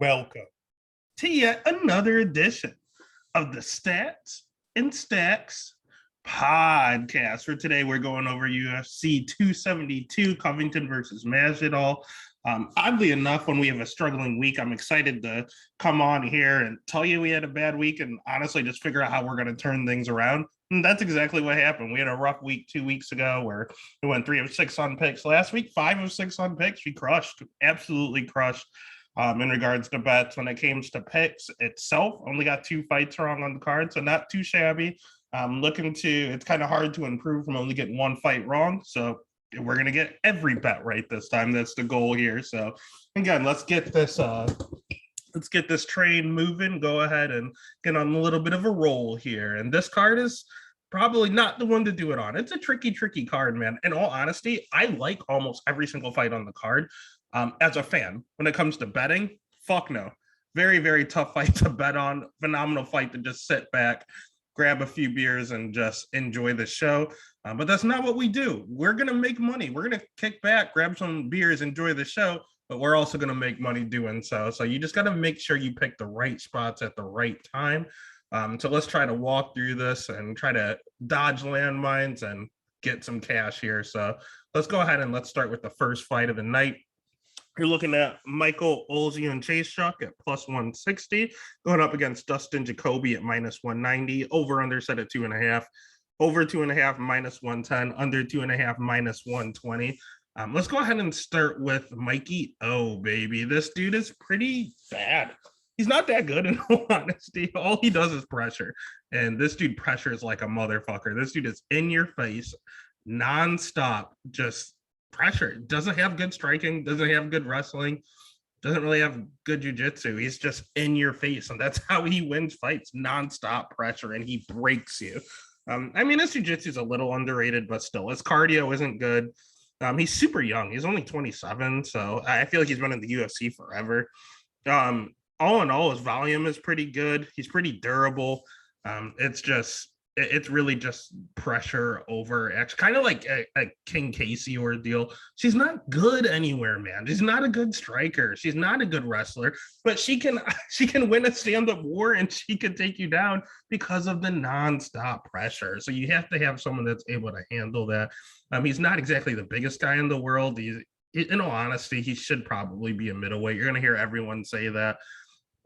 Welcome to yet another edition of the Stats and Stacks podcast. For today, we're going over UFC 272, Covington versus Masvidal. Oddly enough, when we have a struggling week, I'm excited to come on here and tell you we had a bad week and honestly just figure out how we're going to turn things around. And that's exactly what happened. We had a rough week 2 weeks ago where we went 3 of 6 on picks. Last week, 5 of 6 on picks. We crushed, absolutely crushed. In regards to bets, when it came to picks itself, only got 2 fights wrong on the card, so not too shabby. It's kind of hard to improve from only getting 1 fight wrong. So we're gonna get every bet right this time. That's the goal here. So again, let's get this train moving. Go ahead and get on a little bit of a roll here. And this card is probably not the one to do it on. It's a tricky card, man. In all honesty, I like almost every single fight on the card. As a fan, when it comes to betting, fuck no. Very, very tough fight to bet on. Phenomenal fight to just sit back, grab a few beers, and just enjoy the show. But that's not what we do. We're going to make money. We're going to kick back, grab some beers, enjoy the show, but we're also going to make money doing so. So you just got to make sure you pick the right spots at the right time. So let's try to walk through this and try to dodge landmines and get some cash here. So let's go ahead and let's start with the first fight of the night. You're looking at Michael Olsey and Chase Chuck at plus 160, going up against Dustin Jacoby at minus 190, over under set at 2.5, over 2.5 minus 110, under 2.5 minus 120. Let's go ahead and start with Mikey O, baby. This dude is pretty bad. He's not that good, in all honesty. All he does is pressure, and this dude pressures like a motherfucker. This dude is in your face, nonstop, just pressure. Doesn't have good striking, doesn't have good wrestling, doesn't really have good jiu-jitsu. He's just in your face, and that's how he wins fights. Nonstop pressure, and he breaks you. His jiu-jitsu is a little underrated, but still, his cardio isn't good. He's super young. He's only 27, so I feel like he's been in the UFC forever. All in all, his volume is pretty good. He's pretty durable. It's really just pressure over X, kind of like a King Casey ordeal. She's not good anywhere, man. She's not a good striker. She's not a good wrestler, but she can win a stand-up war and she can take you down because of the nonstop pressure. So you have to have someone that's able to handle that. He's not exactly the biggest guy in the world. In all honesty, he should probably be a middleweight. You're going to hear everyone say that,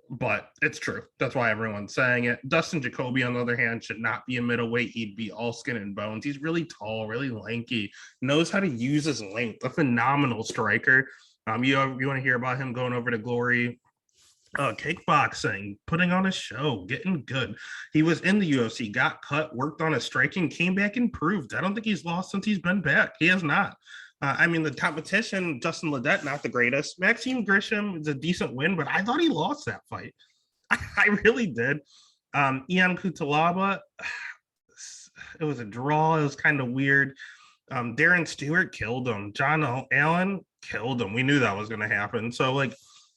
but it's true. That's why everyone's saying it. Dustin Jacoby, on the other hand, should not be a middleweight. He'd be all skin and bones. He's really tall, really lanky, knows how to use his length. A phenomenal striker. You want to hear about him going over to Glory kickboxing, putting on a show, getting good. He was in the UFC, got cut, worked on his striking, came back, improved. I don't think he's lost since he's been back. He has not. The competition, Justin Ledet, not the greatest. Maxime Grisham is a decent win, but I thought he lost that fight. I really did. Ian Kutalaba, it was a draw. It was kind of weird. Darren Stewart killed him. John Allen killed him. We knew that was going to happen. So,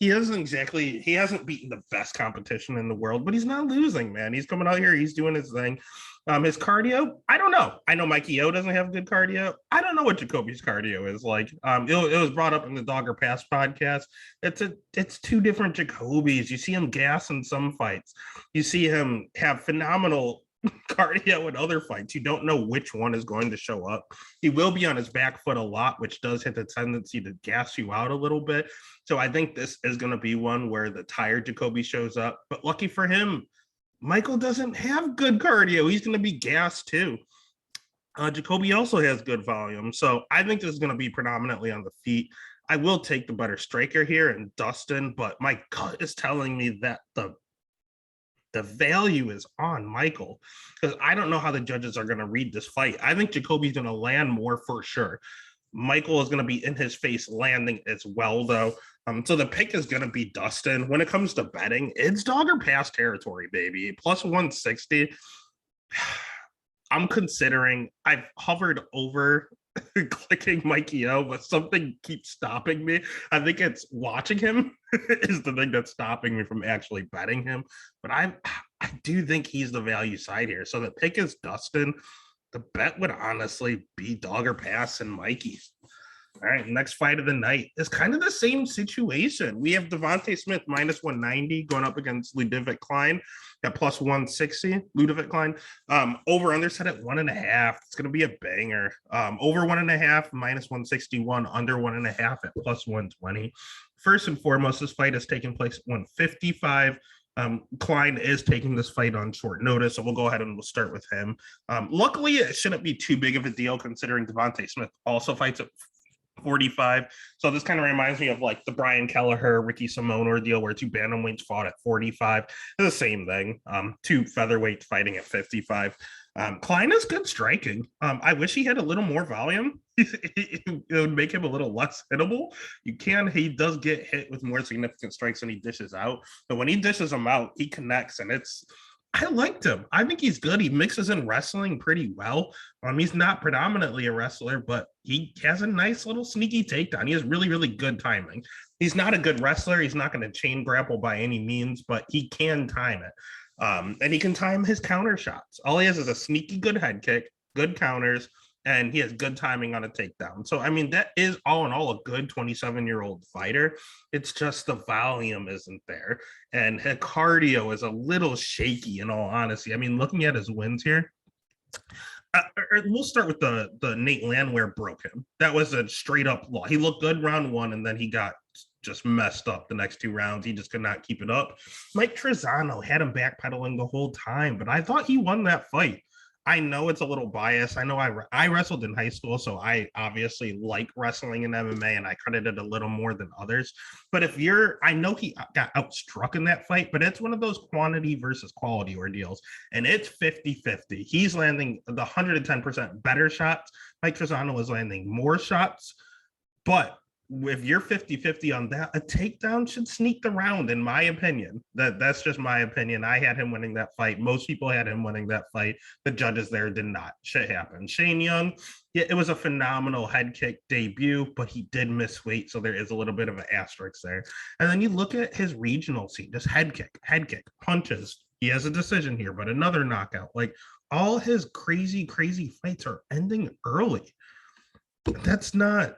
he hasn't beaten the best competition in the world, but he's not losing, man. He's coming out here. He's doing his thing. His cardio, I don't know. I know Mikey O doesn't have good cardio. I don't know what Jacoby's cardio is like. It was brought up in the Dogger Pass podcast. It's 2 different Jacobys. You see him gas in some fights. You see him have phenomenal cardio in other fights. You don't know which one is going to show up. He will be on his back foot a lot, which does have the tendency to gas you out a little bit. So I think this is going to be one where the tired Jacoby shows up. But lucky for him, Michael doesn't have good cardio. He's going to be gassed too. Jacoby also has good volume. So I think this is going to be predominantly on the feet. I will take the better striker here in Dustin, but my gut is telling me that the value is on Michael, because I don't know how the judges are going to read this fight. I think Jacoby's going to land more for sure. Michael is going to be in his face landing as well, though. So the pick is going to be Dustin. When it comes to betting, it's Dogger Pass territory, baby. Plus 160. I'm considering, I've hovered over clicking Mikey O, but something keeps stopping me. I think it's watching him is the thing that's stopping me from actually betting him. But I do think he's the value side here. So the pick is Dustin. The bet would honestly be Dogger Pass and Mikey. All right, next fight of the night is kind of the same situation. We have Devontae Smith minus 190 going up against Ludovic Klein at plus 160. Ludovic Klein. Over under set at 1.5. It's going to be a banger. Over 1.5, minus 161. Under 1.5 at plus 120. First and foremost, this fight is taking place at 155. Klein is taking this fight on short notice, so we'll go ahead and we'll start with him. Luckily, it shouldn't be too big of a deal considering Devontae Smith also fights at 45. So this kind of reminds me of like the Brian Kelleher, Ricky Simone ordeal where two bantamweights fought at 45. It's the same thing. Two featherweights fighting at 55. Klein is good striking. I wish he had a little more volume. It would make him a little less hittable. He does get hit with more significant strikes than he dishes out. But when he dishes them out, he connects, and I liked him. I think he's good. He mixes in wrestling pretty well. He's not predominantly a wrestler, but he has a nice little sneaky takedown. He has really, really good timing. He's not a good wrestler. He's not going to chain grapple by any means, but he can time it. And he can time his counter shots. All he has is a sneaky good head kick, good counters, and he has good timing on a takedown. So, I mean, that is all in all a good 27-year-old fighter. It's just the volume isn't there. And his cardio is a little shaky, in all honesty. I mean, looking at his wins here, we'll start with the Nate Landwehr broke him. That was a straight up law. He looked good round one, and then he got just messed up the next two rounds. He just could not keep it up. Mike Trezano had him backpedaling the whole time, but I thought he won that fight. I know it's a little biased. I know I wrestled in high school, so I obviously like wrestling in MMA, and I credited a little more than others. But I know he got outstruck in that fight, but it's one of those quantity versus quality ordeals, and it's 50-50. He's landing the 110% better shots. Mike Trezano is landing more shots, but if you're 50-50 on that, a takedown should sneak the round, in my opinion. That's just my opinion. I had him winning that fight. Most people had him winning that fight. The judges there did not. Shit happened. Shane Young, yeah, it was a phenomenal head kick debut, but he did miss weight, so there is a little bit of an asterisk there. And then you look at his regional scene, just head kick, punches. He has a decision here, but another knockout. Like, all his crazy, crazy fights are ending early. That's not...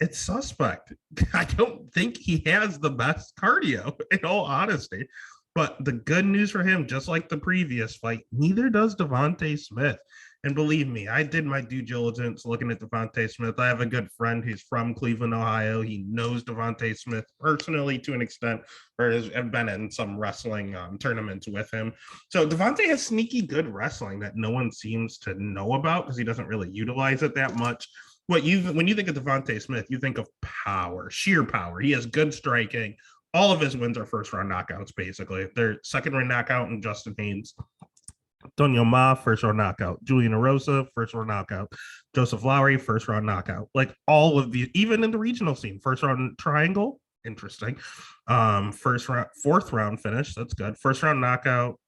It's suspect. I don't think he has the best cardio, in all honesty. But the good news for him, just like the previous fight, neither does Devontae Smith. And believe me, I did my due diligence looking at Devontae Smith. I have a good friend who's from Cleveland, Ohio. He knows Devontae Smith personally to an extent, or has been in some wrestling tournaments with him. So Devontae has sneaky good wrestling that no one seems to know about because he doesn't really utilize it that much. When you think of Devontae Smith, you think of power, sheer power. He has good striking. All of his wins are first round knockouts, basically. They're second round knockout and Justin Haynes. Daniel Ma, first round knockout. Julian Erosa, first round knockout. Joseph Lowry, first round knockout. Like all of these, even in the regional scene, first round triangle, interesting. Fourth round finish, that's good. First round knockout,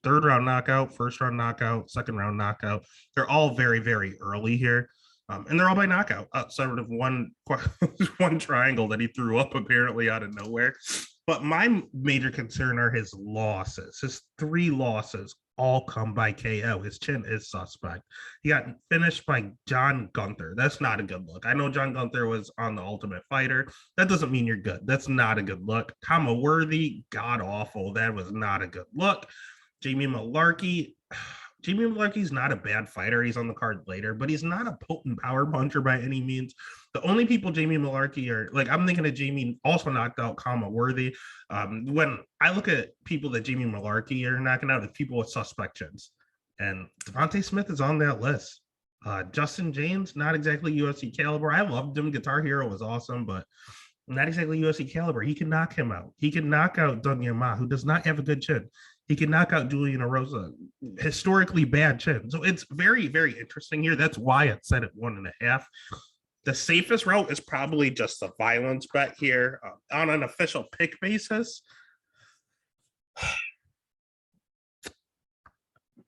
third round knockout, first round knockout, second round knockout. They're all very, very early here. And they're all by knockout, outside of one triangle that he threw up apparently out of nowhere. But my major concern are his losses. His 3 losses all come by KO. His chin is suspect. He got finished by John Gunther. That's not a good look. I know John Gunther was on The Ultimate Fighter. That doesn't mean you're good. That's not a good look. Kama Worthy, god awful. That was not a good look. Jamie Malarkey Malarkey's not a bad fighter. He's on the card later, but he's not a potent power puncher by any means. The only people Jamie Malarkey are like, I'm thinking of Jamie also knocked out Kama Worthy. When I look at people that Jamie Malarkey are knocking out, it's people with suspect chins. And Devontae Smith is on that list. Justin James, not exactly UFC caliber. I loved him. Guitar Hero was awesome, but not exactly UFC caliber. He can knock him out. He can knock out Dunya Ma, who does not have a good chin. He can knock out Julian Erosa, historically bad chin. So it's very, very interesting here. That's why it's set at 1.5. The safest route is probably just a violence bet here on an official pick basis.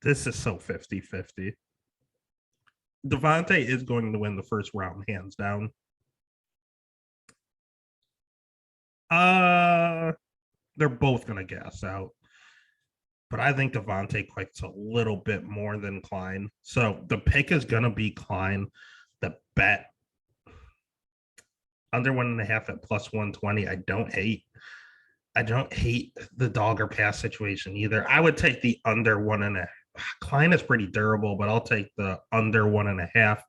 This is so 50-50. Devontae is going to win the first round, hands down. They're both going to gas out. But I think Devontae quits a little bit more than Klein. So the pick is going to be Klein. The bet Under 1.5 at plus 120. I don't hate the dog or pass situation either. I would take the under 1.5. Klein is pretty durable, but I'll take the under 1.5.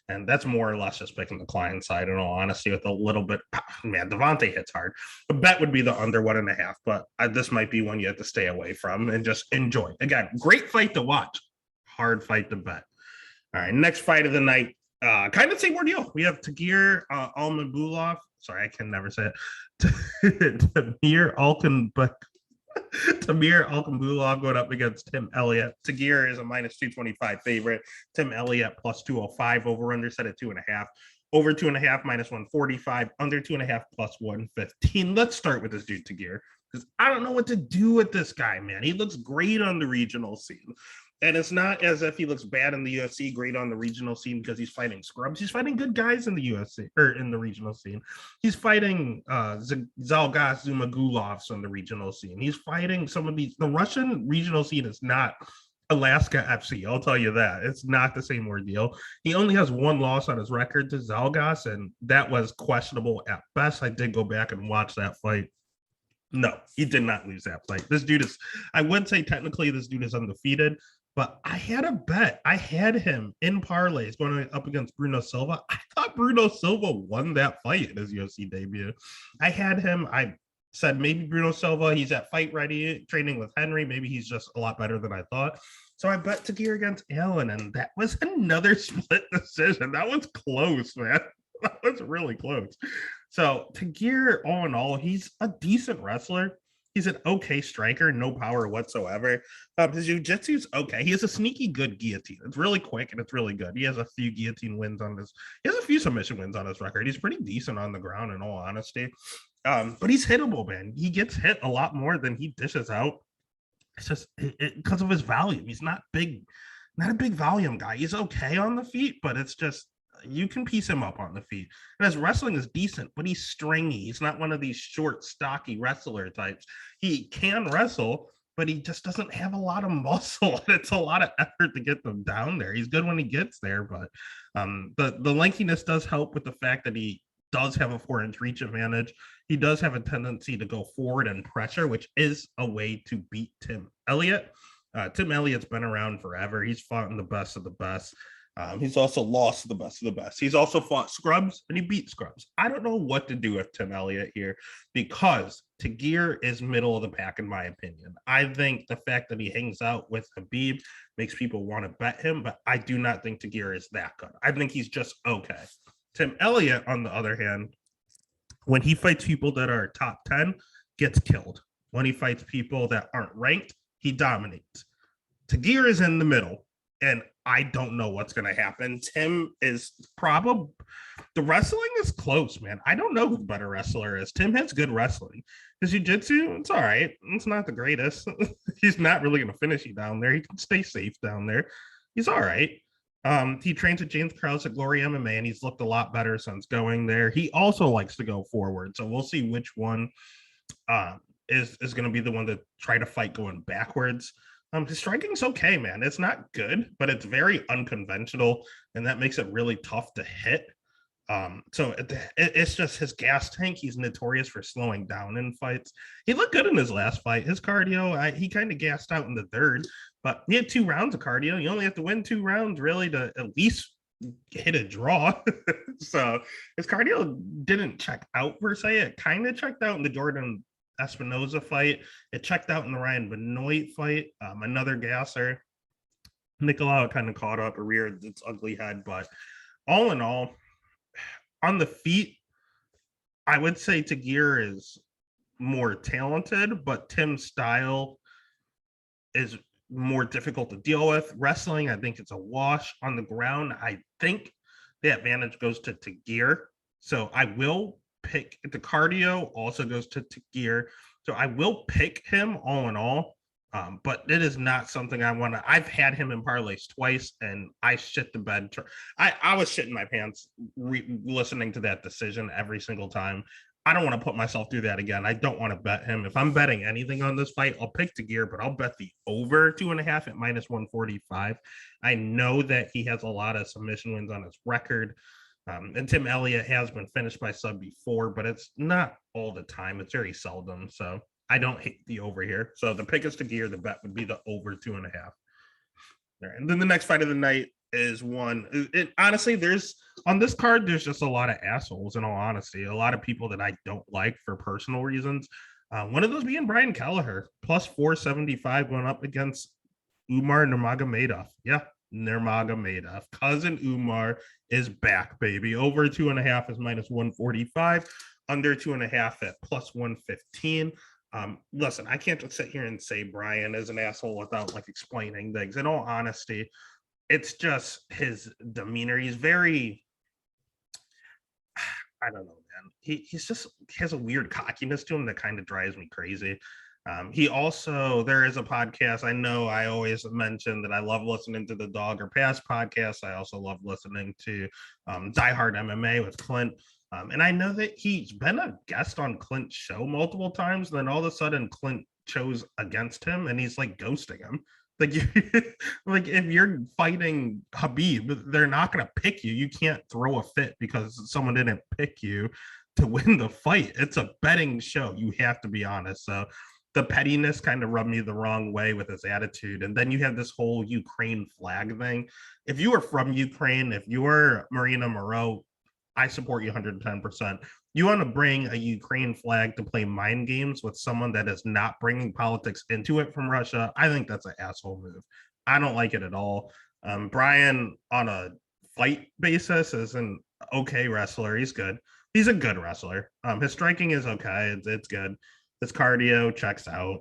And that's more or less just picking the Klein side, in all honesty, with a little bit. Man, Devontae hits hard. The bet would be the under 1.5, but this might be one you have to stay away from and just enjoy. Again, great fight to watch, hard fight to bet. All right, next fight of the night, kind of same ordeal. We have Tagir Almanbulov. Sorry, I can never say it. Tamir Alkambulov going up against Tim Elliott. Tagir is a minus 225 favorite. Tim Elliott plus 205. Over under set at 2.5. Over 2.5 minus 145. Under 2.5 plus 115. Let's start with this dude Tagir, because I don't know what to do with this guy, man. He looks great on the regional scene. And it's not as if he looks bad in the UFC, great on the regional scene because he's fighting scrubs. He's fighting good guys in the UFC or in the regional scene. He's fighting Zalgas Zumagulovs on the regional scene. He's fighting some of these. The Russian regional scene is not Alaska FC. I'll tell you that. It's not the same ordeal. He only has one loss on his record to Zalgas, and that was questionable at best. I did go back and watch that fight. No, he did not lose that fight. This dude is, I would say technically this dude is undefeated, but I had a bet. I had him in parlays going up against Bruno Silva. I thought Bruno Silva won that fight in his UFC debut. I had him. I said maybe Bruno Silva, he's at fight ready, training with Henry. Maybe he's just a lot better than I thought. So I bet Tagir against Allen, and that was another split decision. That was close, man. That was really close. So Tagir, all in all, he's a decent wrestler. He's an okay striker, no power whatsoever. His jiu-jitsu's okay. He has a sneaky good guillotine. It's really quick and it's really good. He has a few guillotine wins on his. He has a few submission wins on his record. He's pretty decent on the ground, in all honesty. But he's hittable, man. He gets hit a lot more than he dishes out. It's just because of his volume. He's not big, not a big volume guy. He's okay on the feet, but it's just you can piece him up on the feet. And his wrestling is decent, but he's stringy. He's not one of these short, stocky wrestler types. He can wrestle, but he just doesn't have a lot of muscle. It's a lot of effort to get them down there. He's good when he gets there, but the lengthiness does help with the fact that he does have a 4-inch reach advantage. He does have a tendency to go forward and pressure, which is a way to beat Tim Elliott. Tim Elliott's been around forever. He's fought in the best of the best. He's also lost the best of the best. He's also fought scrubs and he beat scrubs. I don't know what to do with Tim Elliott here because Tagir is middle of the pack, in my opinion. I think the fact that he hangs out with Khabib makes people want to bet him, but I do not think Tagir is that good. I think he's just okay. Tim Elliott, on the other hand, when he fights people that are top 10, gets killed. When he fights people that aren't ranked, he dominates. Tagir is in the middle, and I don't know what's going to happen. Tim is probably the wrestling is close, man. I don't know who the better wrestler is. Tim has good wrestling. His jiu-jitsu, it's all right. It's not the greatest. He's not really going to finish you down there. He can stay safe down there. He's all right. He trains with James Krause at Glory MMA, and he's looked a lot better since going there. He also likes to go forward, so we'll see which one is going to be the one to try to fight going backwards. His striking's okay, man. It's not good, but it's very unconventional, and that makes it really tough to hit. So it's just his gas tank. He's notorious for slowing down in fights. He looked good in his last fight. His cardio, he kind of gassed out in the third, but he had 2 rounds of cardio. You only have to win 2 rounds, really, to at least hit a draw. So his cardio didn't check out, per se. It kind of checked out in the Jordan Espinoza fight. It checked out in the Ryan Benoit fight. Another gasser. Nicolau kind of caught up, reared its ugly head, but all in all, on the feet, I would say Tagir is more talented, but Tim's style is more difficult to deal with. Wrestling, I think it's a wash. On the ground, I think the advantage goes to Tagir. So I will pick the cardio also goes to Tagir. So I will pick him all in all. But it is not something I want to. I've had him in parlays twice, and I shit the bed. I was shitting my pants listening to that decision every single time. I don't want to put myself through that again. I don't want to bet him. If I'm betting anything on this fight, I'll pick Tagir, but I'll bet the over 2.5 at minus 145. I know that he has a lot of submission wins on his record. And Tim Elliott has been finished by sub before, but it's not all the time. It's very seldom. So I don't hate the over here. So the pick is to gear. The bet would be the over 2.5. Right. And then the next fight of the night is one. Honestly, there's on this card, there's just a lot of assholes, in all honesty. A lot of people that I don't like for personal reasons. One of those being Brian Kelleher, plus 475 going up against Umar Nurmagomedov. Yeah, Nurmagomedov. Cousin Umar is back, baby. Over 2.5 is minus 145. Under 2.5 at plus 115. Listen, I can't just sit here and say Brian is an asshole without like explaining things. In all honesty, it's just his demeanor. He's very, I don't know, man. He has a weird cockiness to him that kind of drives me crazy. He also, there is a podcast. I know I always mention that I love listening to the Dog or Pass podcast. I also love listening to Die Hard MMA with Clint. And I know that he's been a guest on Clint's show multiple times. And then all of a sudden, Clint chose against him and he's like ghosting him. Like, like if you're fighting Habib, they're not going to pick you. You can't throw a fit because someone didn't pick you to win the fight. It's a betting show. You have to be honest. So the pettiness kind of rubbed me the wrong way with his attitude. And then you have this whole Ukraine flag thing. If you are from Ukraine, if you are Marina Moreau, I support you 110%. You want to bring a Ukraine flag to play mind games with someone that is not bringing politics into it from Russia. I think that's an asshole move. I don't like it at all. Brian, on a fight basis, is an okay wrestler. He's good. He's a good wrestler. His striking is okay. It's good. His cardio checks out.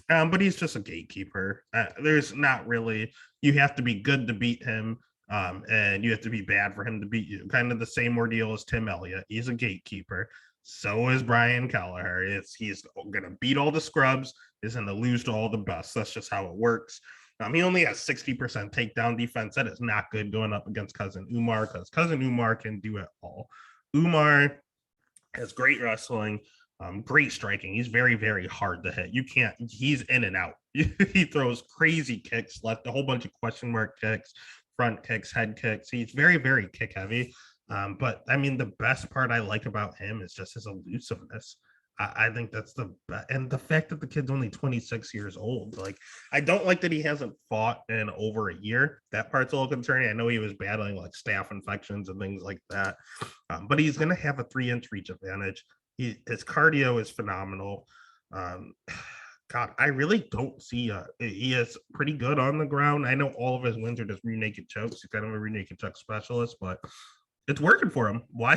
But he's just a gatekeeper. There's not really, you have to be good to beat him. And you have to be bad for him to beat you. Kind of the same ordeal as Tim Elliott. He's a gatekeeper. So is Brian Kelleher. He's going to beat all the scrubs. He's going to lose to all the best. That's just how it works. He only has 60% takedown defense. That is not good going up against Cousin Umar because Cousin Umar can do it all. Umar has great wrestling, great striking. He's very, very hard to hit. You can't, he's in and out. He throws crazy kicks, left a whole bunch of question mark kicks, front kicks, head kicks. He's very, very kick heavy. But I mean, the best part I like about him is just his elusiveness. I think that's and the fact that the kid's only 26 years old. Like, I don't like that he hasn't fought in over a year. That part's a little concerning. I know he was battling like staph infections and things like that, but he's going to have a 3-inch reach advantage. His cardio is phenomenal. God, I really don't see he is pretty good on the ground. I know all of his wins are just rear naked chokes. He's kind of a rear naked choke specialist, but it's working for him. Why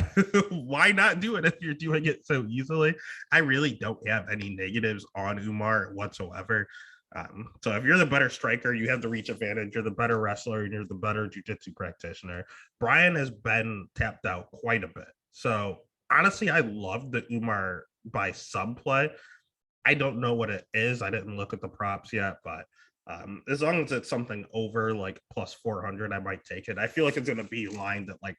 why not do it if you're doing it so easily? I really don't have any negatives on Umar whatsoever. So if you're the better striker, you have the reach advantage, you're the better wrestler, and you're the better jiu-jitsu practitioner. Brian has been tapped out quite a bit. So honestly, I love the Umar by sub play. I don't know what it is. I didn't look at the props yet, but as long as it's something over like plus 400, I might take it. I feel like it's going to be lined at like,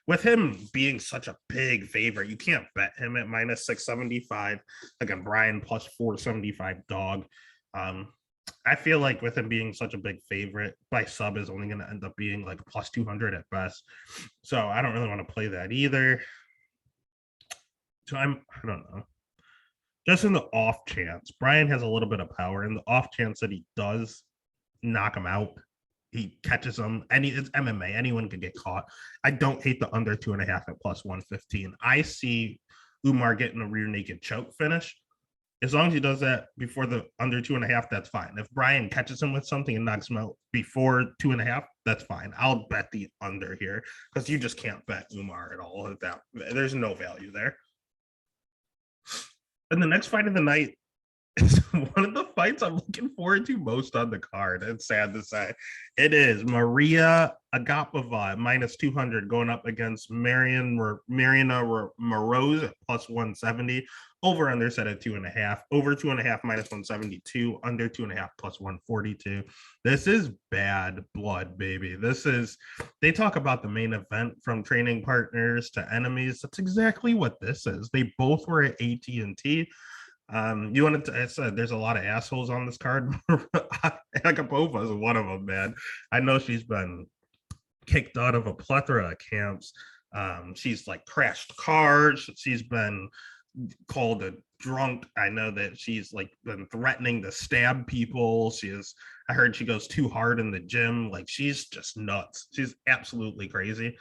with him being such a big favorite, you can't bet him at minus 675. Again, Brian plus 475 dog. I feel like with him being such a big favorite, by sub is only going to end up being like plus 200 at best. So I don't really want to play that either. So I don't know. Just in the off chance, Brian has a little bit of power. In the off chance that he does knock him out, he catches him. It's MMA. Anyone can get caught. I don't hate the under 2.5 at plus 115. I see Umar getting a rear naked choke finish. As long as he does that before the under 2.5, that's fine. If Brian catches him with something and knocks him out before 2.5, that's fine. I'll bet the under here because you just can't bet Umar at all. There's no value there. And the next fight of the night is one of the fights I'm looking forward to most on the card. It's sad to say. It is Maria Agapova minus 200 going up against Marina Moroz at plus 170. Over under set at 2.5. Over 2.5 minus 172. Under 2.5 plus 142. This is bad blood, baby. They talk about the main event from training partners to enemies. That's exactly what this is. They both were at AT&T. You wanted to, I said there's a lot of assholes on this card. Agapova is one of them, man. I know she's been kicked out of a plethora of camps. She's like crashed cars. She's been called a drunk. I know that she's like been threatening to stab people. I heard she goes too hard in the gym. Like she's just nuts. She's absolutely crazy.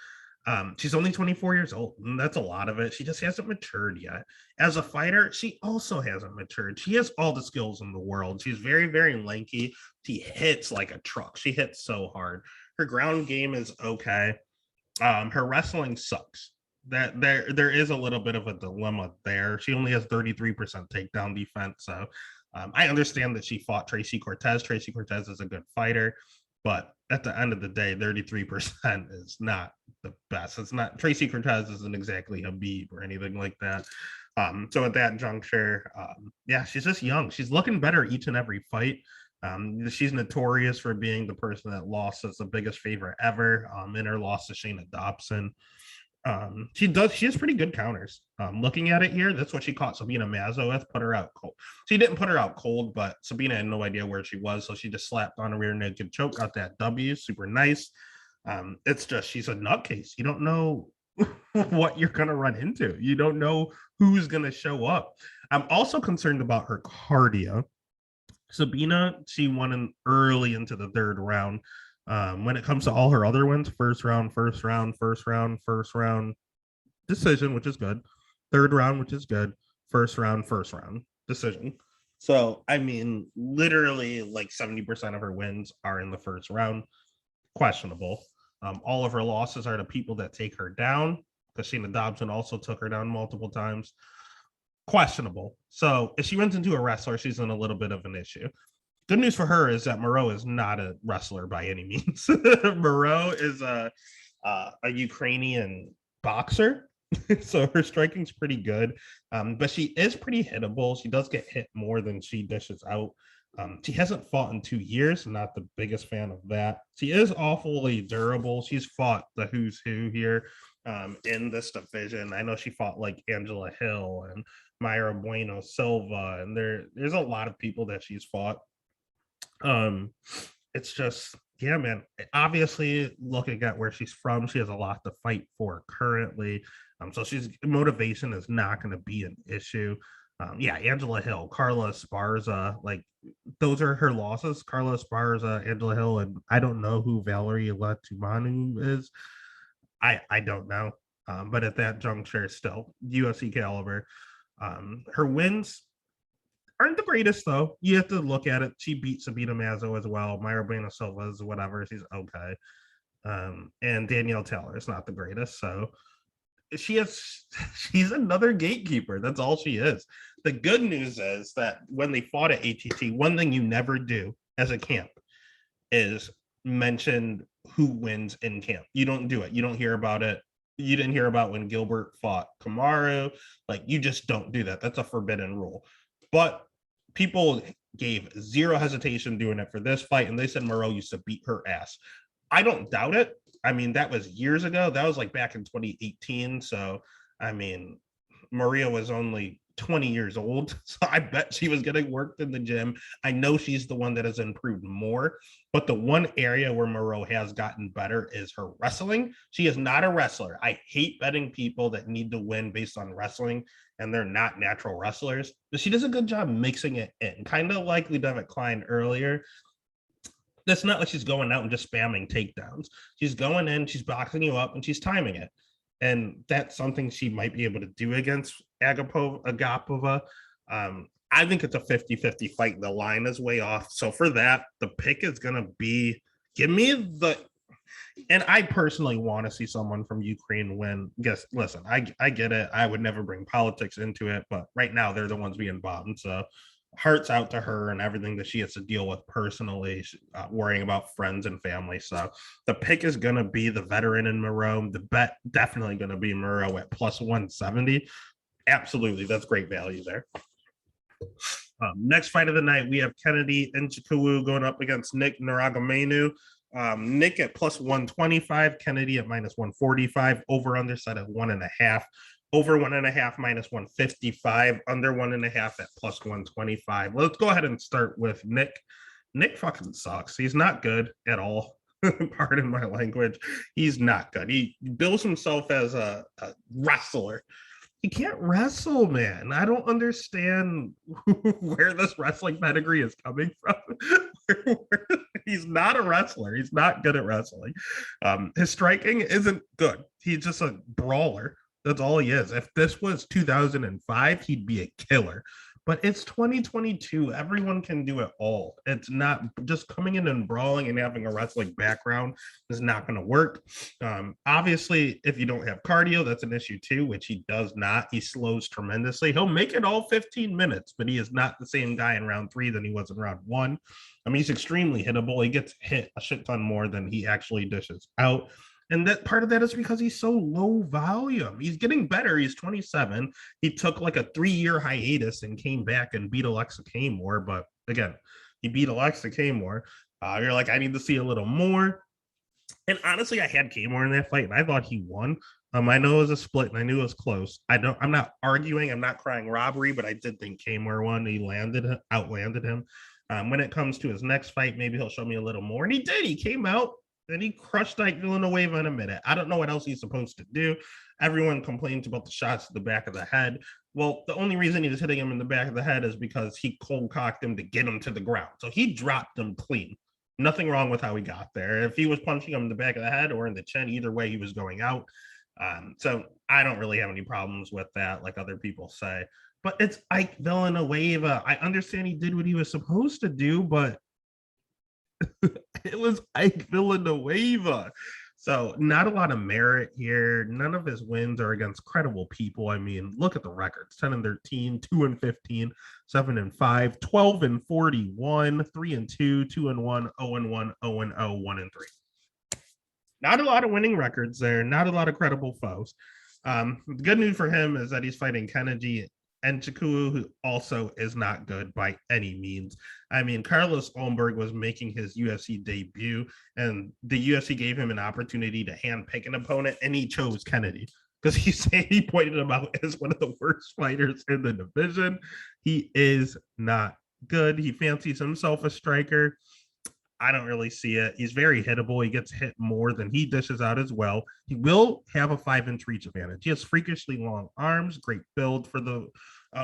She's only 24 years old, and that's a lot of it. She just hasn't matured yet. As a fighter, she also hasn't matured. She has all the skills in the world. She's very, very lanky. She hits like a truck. She hits so hard. Her ground game is okay. Her wrestling sucks. That there is a little bit of a dilemma there. She only has 33% takedown defense. So I understand that she fought Tracy Cortez. Tracy Cortez is a good fighter, but at the end of the day, 33% is not the best. It's not Tracy Cortez isn't exactly a beat or anything like that. So at that juncture, yeah, she's just young. She's looking better each and every fight. She's notorious for being the person that lost as the biggest favorite ever in her loss to Shayna Dobson. She has pretty good counters. Looking at it here, that's what she caught Sabina Mazo with, put her out cold. She didn't put her out cold, but Sabina had no idea where she was, so she just slapped on a rear naked choke, got that W, super nice. It's just she's a nutcase. You don't know what you're gonna run into. You don't know who's gonna show up. I'm also concerned about her cardio. Sabina, she won in early into the third round. When it comes to all her other wins, first round, decision, which is good. Third round, which is good. First round, decision. So, I mean, literally like 70% of her wins are in the first round. Questionable. All of her losses are to people that take her down, because Shayna Dobson also took her down multiple times. Questionable. So if she runs into a wrestler, she's in a little bit of an issue. Good news for her is that Moreau is not a wrestler by any means. Moreau is a Ukrainian boxer, so her striking's pretty good, but she is pretty hittable. She does get hit more than she dishes out. She hasn't fought in 2 years. Not the biggest fan of that. She is awfully durable. She's fought the who's who here in this division. I know she fought like Angela Hill and Myra Bueno Silva, and there's a lot of people that she's fought. It's just, yeah, man. Obviously, looking at where she's from, she has a lot to fight for currently. So she's motivation is not going to be an issue. Yeah, Angela Hill, Carla Esparza, like those are her losses. Carla Esparza, Angela Hill, and I don't know who Valerie Latumanu is. I don't know. But at that juncture, still UFC caliber. Her wins aren't the greatest, though. You have to look at it. She beat Sabina Mazo as well. Myra Bueno Silva is whatever. She's okay. And Danielle Taylor is not the greatest. So she's another gatekeeper. That's all she is. The good news is that when they fought at ATT, one thing you never do as a camp is mention who wins in camp. You don't do it. You don't hear about it. You didn't hear about when Gilbert fought Kamaru. Like, you just don't do that. That's a forbidden rule. But people gave zero hesitation doing it for this fight, and they said Moreau used to beat her ass. I don't doubt it. I mean, that was years ago. That was like back in 2018. So, I mean, Maria was only 20 years old. So I bet she was getting worked in the gym. I know she's the one that has improved more. But the one area where Moreau has gotten better is her wrestling. She is not a wrestler. I hate betting people that need to win based on wrestling and they're not natural wrestlers. But she does a good job mixing it in, kind of like Ludovic Klein earlier. It's not like she's going out and just spamming takedowns. She's going in, she's boxing you up, and she's timing it. And that's something she might be able to do against Agapova. I think it's a 50-50 fight. The line is way off. So for that, the pick is going to be, give me the, and I personally want to see someone from Ukraine win. Listen, I get it. I would never bring politics into it, but right now they're the ones being bombed. So hearts out to her and everything that she has to deal with personally, worrying about friends and family. So the pick is going to be the veteran in Moreau. The bet definitely going to be Moreau at plus 170. Absolutely. That's great value there. Next fight of the night, we have Kennedy Nzechukwu going up against Nick Naragamenu. Nick at plus 125, Kennedy at minus 145, over under set at 1.5. Over 1.5 minus 155, under 1.5 at plus 125. Let's go ahead and start with Nick. Nick fucking sucks. He's not good at all. Pardon my language. He's not good. He bills himself as a wrestler. He can't wrestle, man. I don't understand where this wrestling pedigree is coming from. He's not a wrestler. He's not good at wrestling. His striking isn't good. He's just a brawler. That's all he is. If this was 2005, he'd be a killer. But it's 2022. Everyone can do it all. It's not just coming in and brawling and having a wrestling background is not going to work. Obviously, if you don't have cardio, that's an issue too, which he does not. He slows tremendously. He'll make it all 15 minutes, but he is not the same guy in round 3 than he was in round 1. I mean, he's extremely hittable. He gets hit a shit ton more than he actually dishes out. And that part of that is because he's so low volume. He's getting better. He's 27. He took like a 3-year hiatus and came back and beat Alexa Kmore. But again, he beat Alexa Kmore. You're like, I need to see a little more. And honestly, I had Kmore in that fight, and I thought he won. I know it was a split, and I knew it was close. I'm not arguing. I'm not crying robbery, but I did think Kmore won. He outlanded him. When it comes to his next fight, maybe he'll show me a little more. And he did. He came out. Then he crushed Ike Villanueva in a minute. I don't know what else he's supposed to do. Everyone complains about the shots to the back of the head. Well, the only reason he was hitting him in the back of the head is because he cold cocked him to get him to the ground. So he dropped him clean. Nothing wrong with how he got there. If he was punching him in the back of the head or in the chin, either way, he was going out. So I don't really have any problems with that, like other people say. But it's Ike Villanueva. I understand he did what he was supposed to do, but it was Ike Villanueva. So not a lot of merit here. None of his wins are against credible people. I mean, look at the records: 10-13, 2-15, 7-5, 12-41, 3-2, 2-1, 0-1, 0-0, 1-3. Not a lot of winning records there. Not a lot of credible foes. The good news for him is that he's fighting Kennedy Nchukwu, who also is not good by any means. I mean, Carlos Ulmberg was making his UFC debut, and the UFC gave him an opportunity to handpick an opponent, and he chose Kennedy because he pointed him out as one of the worst fighters in the division. He is not good. He fancies himself a striker. I don't really see it. He's very hittable. He gets hit more than he dishes out as well. He will have a 5-inch reach advantage. He has freakishly long arms, great build for the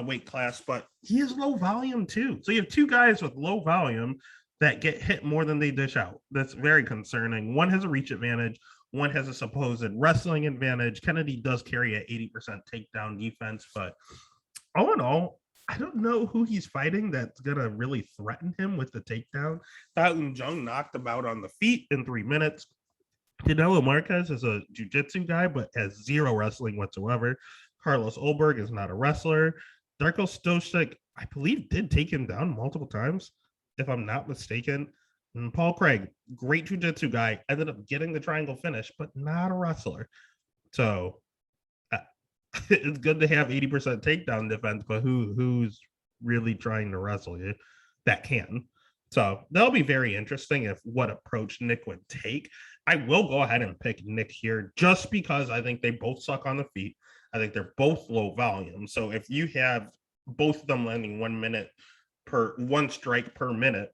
weight class, but he is low volume too. So you have two guys with low volume that get hit more than they dish out. That's very concerning. One has a reach advantage. One has a supposed wrestling advantage. Kennedy does carry an 80% takedown defense, but all in all, I don't know who he's fighting that's going to really threaten him with the takedown. Taun Jung knocked him out on the feet in 3 minutes. Canelo Marquez is a jiu-jitsu guy, but has zero wrestling whatsoever. Carlos Ulberg is not a wrestler. Darko Stosic, I believe, did take him down multiple times, if I'm not mistaken. And Paul Craig, great jiu-jitsu guy, ended up getting the triangle finish, but not a wrestler. So it's good to have 80% takedown defense, but who's really trying to wrestle you that can? So that'll be very interesting if what approach Nick would take. I will go ahead and pick Nick here just because I think they both suck on the feet. I think they're both low volume. So if you have both of them landing 1 minute per one strike per minute,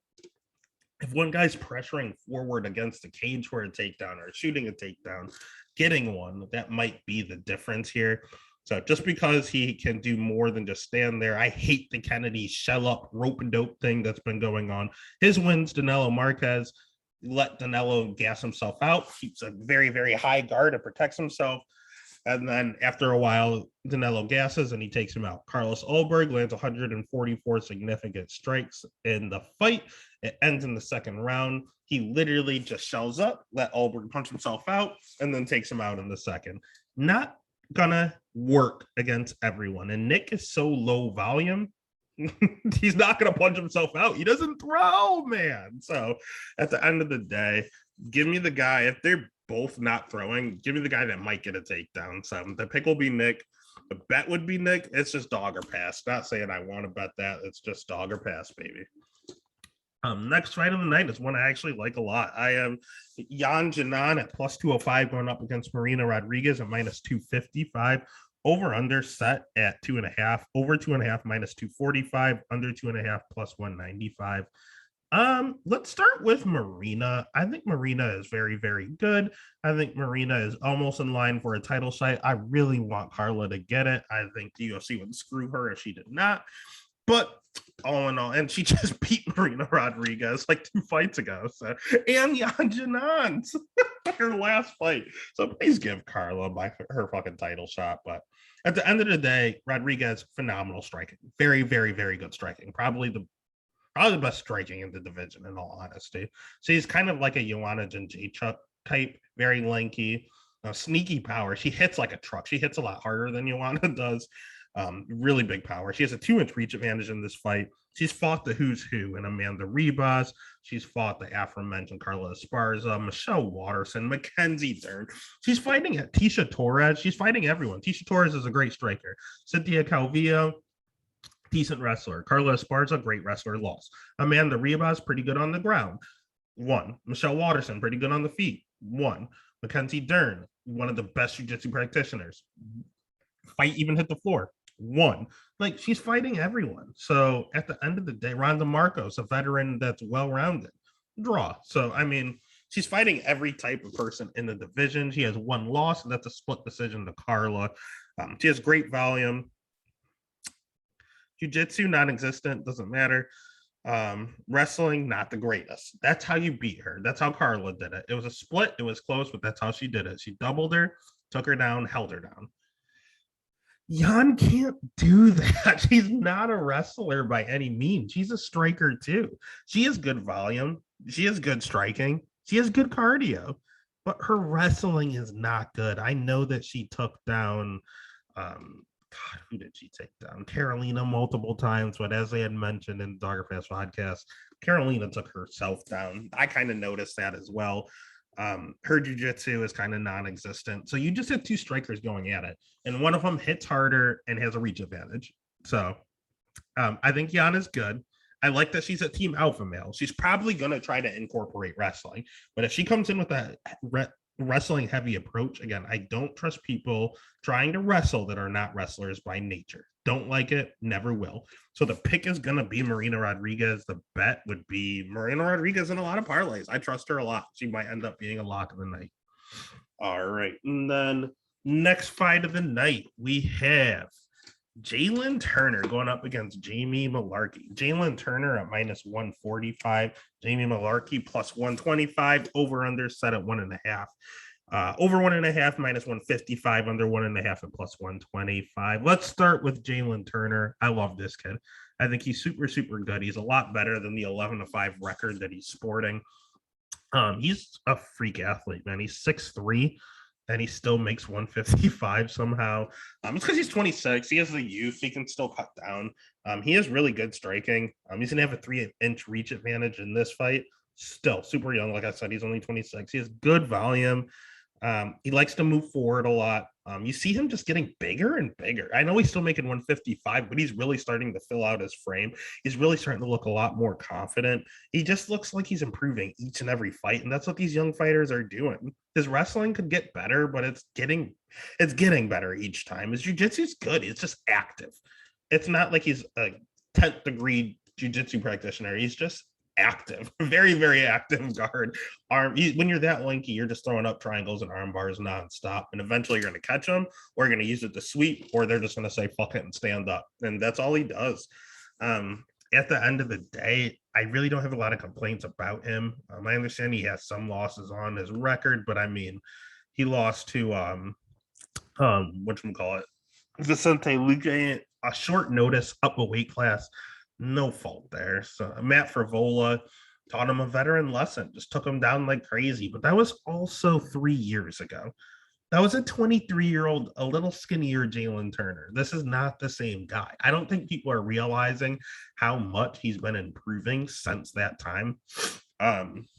if one guy's pressuring forward against the cage for a takedown or shooting a takedown, getting one, that might be the difference here. So just because he can do more than just stand there, I hate the Kennedy shell up rope and dope thing that's been going on. His wins, Danilo Marquez, let Danilo gas himself out, keeps a very, very high guard and protects himself. And then after a while, Danilo gasses and he takes him out. Carlos Ulberg lands 144 significant strikes in the fight. It ends in the second round. He literally just shells up, let Ulberg punch himself out, and then takes him out in the second. Not gonna work against everyone. And Nick is so low volume, he's not gonna punch himself out. He doesn't throw, man. So at the end of the day, give me the guy. If they're both not throwing, give me the guy that might get a takedown. So the pick will be Nick. The bet would be Nick. It's just dog or pass. Not saying I want to bet that. It's just dog or pass, baby. Next fight of the night is one I actually like a lot. I am Yan Jinan at plus 205 going up against Marina Rodriguez at minus 255. Over under set at 2.5. Over 2.5 minus 245. Under 2.5 plus 195. Let's start with Marina. I think Marina is very, very good. I think Marina is almost in line for a title shot. I really want Carla to get it. I think the UFC would screw her if she did not. But all in all, and she just beat Marina Rodriguez like 2 fights ago. So, and Yan Janans, her last fight. So please give Carla her fucking title shot. But at the end of the day, Rodriguez, phenomenal striking. Very, very, very good striking. Probably the best striking in the division, in all honesty. She's kind of like a Joanna Jędrzejczyk type, very lanky, sneaky power. She hits like a truck. She hits a lot harder than Joanna does. Really big power. She has a 2-inch reach advantage in this fight. She's fought the who's who in Amanda Ribas. She's fought the aforementioned Carla Esparza, Michelle Waterson, Mackenzie Dern. She's fighting at Tisha Torres. She's fighting everyone. Tisha Torres is a great striker. Cynthia Calvillo, decent wrestler. Carla Esparza, great wrestler, lost. Amanda Ribas, pretty good on the ground, won. Michelle Waterson, pretty good on the feet, won. Mackenzie Dern, one of the best jiu-jitsu practitioners. Fight even hit the floor, won. Like, she's fighting everyone. So at the end of the day, Ronda Marcos, a veteran that's well-rounded, draw. So, I mean, she's fighting every type of person in the division. She has one loss, and that's a split decision to Carla. She has great volume. Jiu-jitsu, non-existent, doesn't matter. Wrestling, not the greatest. That's how you beat her. That's how Carla did it. It was a split. It was close, but that's how she did it. She doubled her, took her down, held her down. Yan can't do that. She's not a wrestler by any means. She's a striker too. She has good volume. She has good striking. She has good cardio, but her wrestling is not good. I know that she took down, God, who did she take down? Carolina multiple times, but as I had mentioned in the Dogger Fast podcast, Carolina took herself down. I kind of noticed that as well. Her jiu-jitsu is kind of non-existent. So you just have two strikers going at it, and one of them hits harder and has a reach advantage. So I think Yan is good. I like that she's a team alpha male. She's probably going to try to incorporate wrestling, but if she comes in with a wrestling heavy approach, again, I don't trust people trying to wrestle that are not wrestlers by nature. Don't like it, never will. So the pick is going to be Marina Rodriguez. The bet would be Marina Rodriguez in a lot of parlays. I trust her a lot. She might end up being a lock of the night. All right. And then next fight of the night, we have Jalen Turner going up against Jamie Malarkey. Jalen Turner at minus 145. Jamie Malarkey plus 125. Over under set at 1.5. Over 1.5 minus 155. Under 1.5 and plus 125. Let's start with Jalen Turner. I love this kid. I think he's super, super good. He's a lot better than the 11-5 record that he's sporting. He's a freak athlete, man. He's 6'3". And he still makes 155 somehow. It's because he's 26. He has the youth. He can still cut down. He has really good striking. He's going to have a 3-inch reach advantage in this fight. Still super young. Like I said, he's only 26. He has good volume. He likes to move forward a lot. You see him just getting bigger and bigger. I know he's still making 155, but he's really starting to fill out his frame. He's really starting to look a lot more confident. He just looks like he's improving each and every fight, and that's what these young fighters are doing. His wrestling could get better, but it's getting better each time. His jiu-jitsu is good. It's just active. It's not like he's a 10th degree jiu-jitsu practitioner. He's just active, very, very active guard. When you're that lanky, you're just throwing up triangles and arm bars nonstop, and eventually you're going to catch them, or you're going to use it to sweep, or they're just going to say fuck it and stand up, and that's all he does. At the end of the day, I really don't have a lot of complaints about him. I understand he has some losses on his record, but I mean, he lost to whatchamacallit, Vicente Luque, a short notice, up a weight class. No fault there. So Matt Frivola taught him a veteran lesson, just took him down like crazy. But that was also 3 years ago. That was a 23-year-old, a little skinnier Jalen Turner. This is not the same guy. I don't think people are realizing how much he's been improving since that time.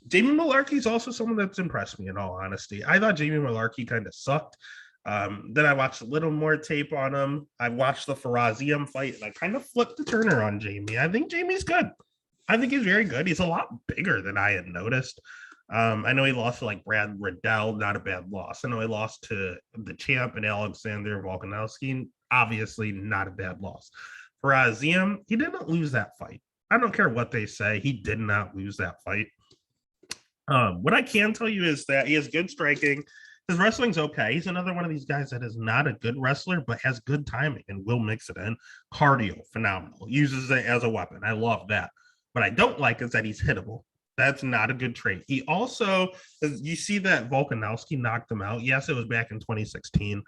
Jamie Malarkey is also someone that's impressed me, in all honesty. I thought Jamie Malarkey kind of sucked. Then I watched a little more tape on him. I watched the Faraziem fight, and I kind of flipped the Turner on Jamie. I think Jamie's good. I think he's very good. He's a lot bigger than I had noticed. I know he lost to like Brad Riddell, not a bad loss. I know he lost to the champ and Alexander Volkanovski, obviously not a bad loss. Faraziem, he didn't lose that fight. I don't care what they say. He did not lose that fight. What I can tell you is that he has good striking. His wrestling's okay. He's another one of these guys that is not a good wrestler, but has good timing and will mix it in. Cardio, phenomenal. Uses it as a weapon. I love that. What I don't like is that he's hittable. That's not a good trait. He also, you see that Volkanovski knocked him out. Yes, it was back in 2016,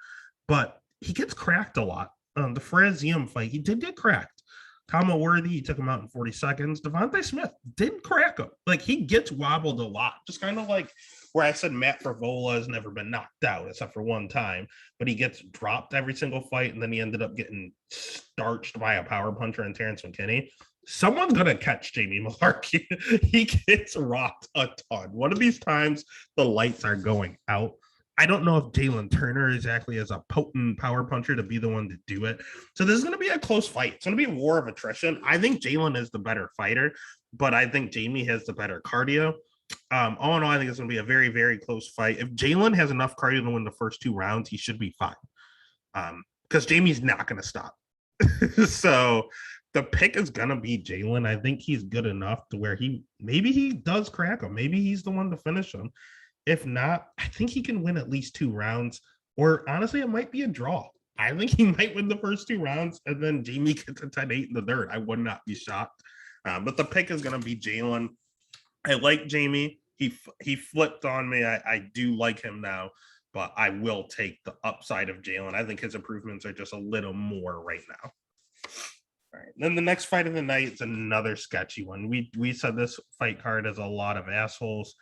but he gets cracked a lot. The Frazium fight, he did get cracked. Kama Worthy, he took him out in 40 seconds. Devontae Smith didn't crack him. Like, he gets wobbled a lot. Just kind of like where I said Matt Favola has never been knocked out except for one time, but he gets dropped every single fight, and then he ended up getting starched by a power puncher and Terrence McKinney. Someone's going to catch Jamie Malarkey. He gets rocked a ton. One of these times, the lights are going out. I don't know if Jalen Turner exactly is a potent power puncher to be the one to do it. So this is going to be a close fight. It's going to be a war of attrition. I think Jalen is the better fighter, but I think Jamie has the better cardio. All in all, I think it's going to be a very, very close fight. If Jalen has enough cardio to win the first 2 rounds, he should be fine. Because Jamie's not going to stop. So the pick is going to be Jalen. I think he's good enough to where maybe he does crack him. Maybe he's the one to finish him. If not, I think he can win at least 2 rounds, or honestly, it might be a draw. I think he might win the first 2 rounds, and then Jamie gets a 10-8 in the dirt. I would not be shocked. But the pick is going to be Jalen. I like Jamie. He flipped on me. I do like him now, but I will take the upside of Jalen. I think his improvements are just a little more right now. All right. Then the next fight of the night is another sketchy one. We said this fight card has a lot of assholes.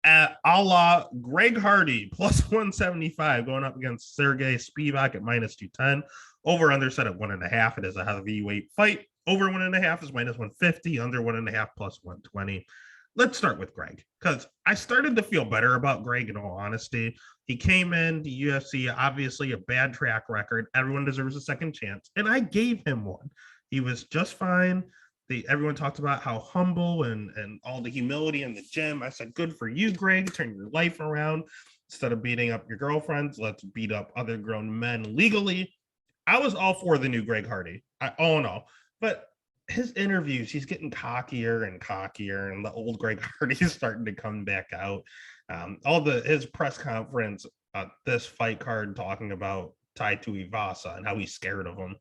A la Greg Hardy plus 175 going up against Sergey Spivak at minus 210. Over under set at 1.5. It is a heavyweight fight. Over 1.5 is minus 150. Under 1.5 plus 120. Let's start with Greg, because I started to feel better about Greg, in all honesty. He came in to UFC, obviously a bad track record. Everyone deserves a second chance, and I gave him one. He was just fine. Everyone talked about how humble and all the humility in the gym. I said, good for you, Greg. Turn your life around. Instead of beating up your girlfriends, let's beat up other grown men legally. I was all for the new Greg Hardy. All in all. But his interviews, he's getting cockier and cockier, and the old Greg Hardy is starting to come back out. His press conference, this fight card talking about Tai Tuivasa and how he's scared of him.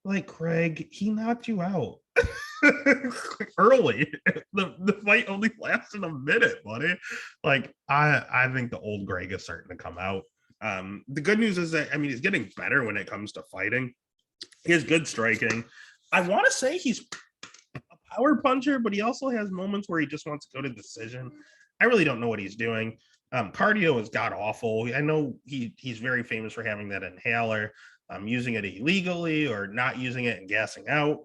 Like, Greg, he knocked you out early. The fight only lasted a minute, buddy. Like, I think the old Greg is starting to come out. The good news is that, I mean, he's getting better when it comes to fighting. He has good striking. I want to say he's a power puncher, but he also has moments where he just wants to go to decision. I really don't know what he's doing. Cardio is god awful. I know he's very famous for having that inhaler. Using it illegally or not using it and gassing out.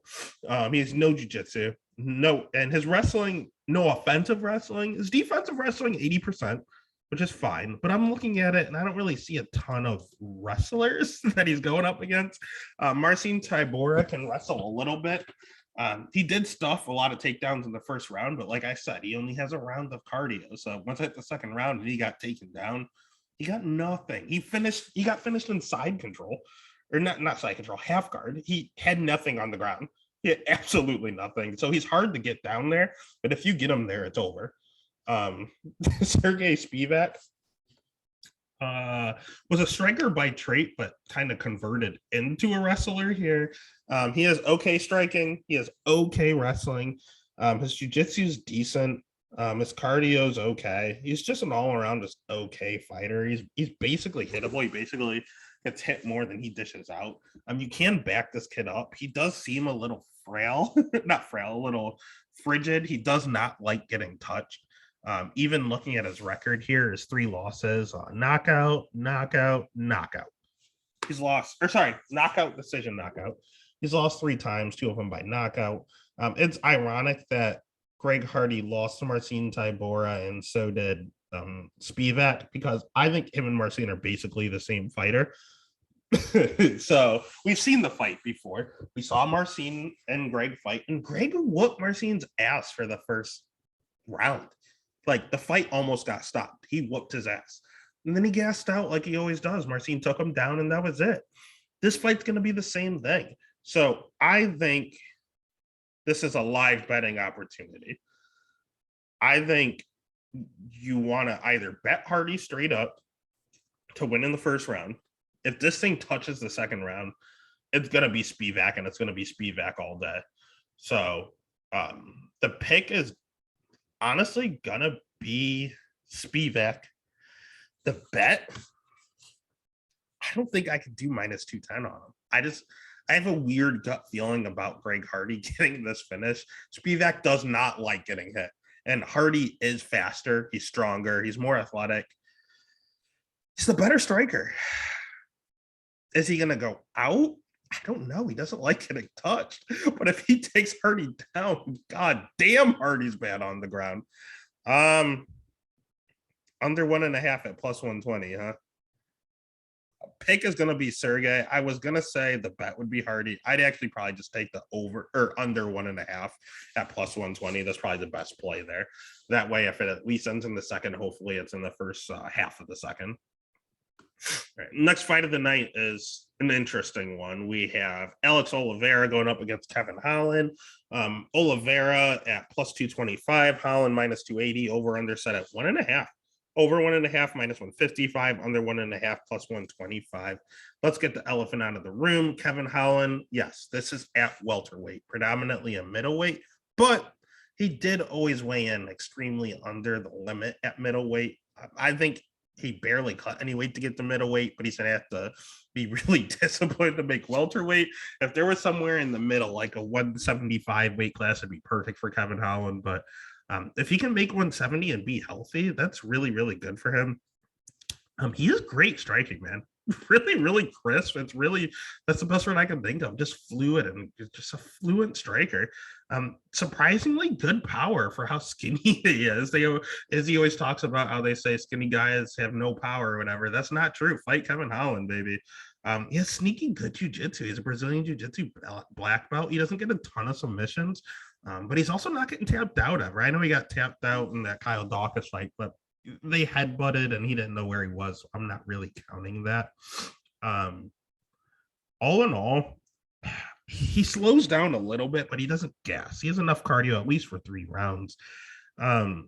He has no jiu-jitsu, and his wrestling, no offensive wrestling. His defensive wrestling, 80%, which is fine. But I'm looking at it, and I don't really see a ton of wrestlers that he's going up against. Marcin Tybura can wrestle a little bit. He did stuff a lot of takedowns in the first round, but like I said, he only has a round of cardio. So once I hit the second round and he got taken down, he got nothing. He got finished in side control. Or not side control, half guard. He had nothing on the ground. He had absolutely nothing. So he's hard to get down there. But if you get him there, it's over. Sergey Spivak was a striker by trait, but kind of converted into a wrestler here. He has okay striking. He has okay wrestling. His jiu-jitsu is decent. His cardio is okay. He's just an all-around just okay fighter. He's basically hittable. He basically gets hit more than he dishes out. You can back this kid up. He does seem a little frail, not frail, a little frigid. He does not like getting touched. Even looking at his record here, his 3 losses, knockout. He's lost, knockout, decision, knockout. He's lost 3 times, 2 of them by knockout. It's ironic that Greg Hardy lost to Marcin Tybura, and so did Spivak, because I think him and Marcin are basically the same fighter. So we've seen the fight before. We saw Marcin and Greg fight, and Greg whooped Marcin's ass for the first round. Like, the fight almost got stopped. He whooped his ass. And then he gassed out like he always does. Marcin took him down, and that was it. This fight's going to be the same thing. So I think this is a live betting opportunity. I think you want to either bet Hardy straight up to win in the first round. If this thing touches the second round, it's going to be Spivak, and it's going to be Spivak all day. So the pick is honestly going to be Spivak. The bet, I don't think I could do minus 210 on him. I have a weird gut feeling about Greg Hardy getting this finish. Spivak does not like getting hit. And Hardy is faster. He's stronger. He's more athletic. He's the better striker. Is he going to go out? I don't know. He doesn't like getting touched. But if he takes Hardy down, god damn, Hardy's bad on the ground. Under 1.5 at plus 120, huh? Pick is going to be Sergey. I was going to say the bet would be Hardy. I'd actually probably just take the over or under 1.5 at plus 120. That's probably the best play there. That way, if it at least ends in the second, hopefully it's in the first half of the second. All right, next fight of the night is an interesting one. We have Alex Oliveira going up against Kevin Holland. Oliveira at plus 225, Holland minus 280, over under set at 1.5. Over 1.5 minus 155, under 1.5 plus 125. Let's get the elephant out of the room. Kevin Holland, yes, this is at welterweight, predominantly a middleweight, but he did always weigh in extremely under the limit at middleweight. I think he barely cut any weight to get to middleweight, but he's going to have to be really disciplined to make welterweight. If there was somewhere in the middle, like a 175 weight class, it'd be perfect for Kevin Holland, but if he can make 170 and be healthy, that's really, really good for him. He is great striking, man. Really, really crisp. That's the best word I can think of. Just fluid and just a fluent striker. Surprisingly good power for how skinny he is. As he always talks about how they say skinny guys have no power or whatever. That's not true. Fight Kevin Holland, baby. He has sneaky good jiu-jitsu. He's a Brazilian jiu-jitsu black belt. He doesn't get a ton of submissions. But he's also not getting tapped out ever. I know he got tapped out in that Kyle Dawkins fight, but they headbutted and he didn't know where he was. So I'm not really counting that. All in all, he slows down a little bit, but he doesn't gas. He has enough cardio, at least for 3 rounds.